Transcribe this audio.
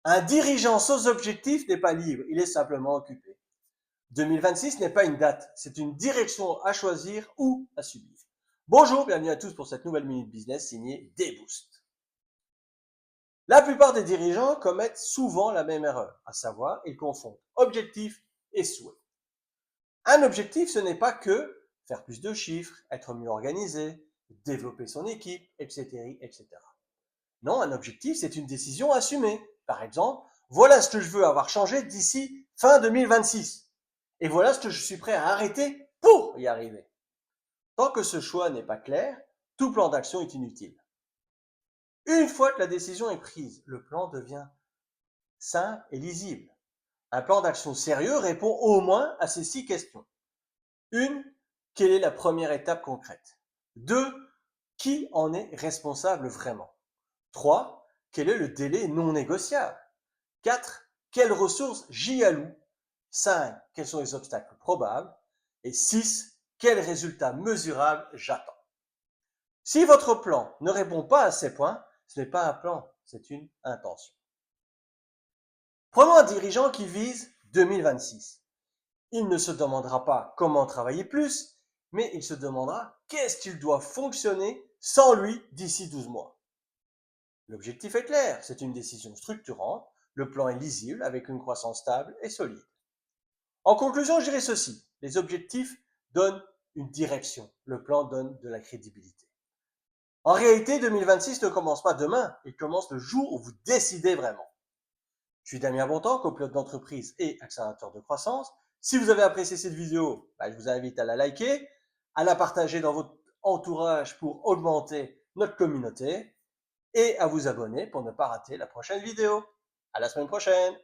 Un dirigeant sans objectif n'est pas libre, il est simplement occupé. 2026 n'est pas une date, c'est une direction à choisir ou à subir. Bonjour, bienvenue à tous pour cette nouvelle Minute Business signée D-Boost. La plupart des dirigeants commettent souvent la même erreur, à savoir, ils confondent objectif et souhait. Un objectif, ce n'est pas que faire plus de chiffres, être mieux organisé, développer son équipe, etc., etc. Non, un objectif, c'est une décision assumée. Par exemple, voilà ce que je veux avoir changé d'ici fin 2026. Et voilà ce que je suis prêt à arrêter pour y arriver. Tant que ce choix n'est pas clair, tout plan d'action est inutile. Une fois que la décision est prise, le plan devient simple et lisible. Un plan d'action sérieux répond au moins à ces 6 questions. 1. Quelle est la première étape concrète? 2. Qui en est responsable vraiment? 3. Quel est le délai non négociable? 4. Quelles ressources j'y alloue? 5. Quels sont les obstacles probables? Et 6. Quels résultats mesurables j'attends? Si votre plan ne répond pas à ces points, ce n'est pas un plan, c'est une intention. Prenons un dirigeant qui vise 2026. Il ne se demandera pas comment travailler plus, mais il se demandera qu'est-ce qu'il doit fonctionner sans lui d'ici 12 mois. L'objectif est clair, c'est une décision structurante, le plan est lisible avec une croissance stable et solide. En conclusion, je dirais ceci, les objectifs donnent une direction, le plan donne de la crédibilité. En réalité, 2026 ne commence pas demain, il commence le jour où vous décidez vraiment. Je suis Damien Bontemps, copilote d'entreprise et accélérateur de croissance. Si vous avez apprécié cette vidéo, je vous invite à la liker, à la partager dans votre entourage pour augmenter notre communauté et à vous abonner pour ne pas rater la prochaine vidéo. À la semaine prochaine!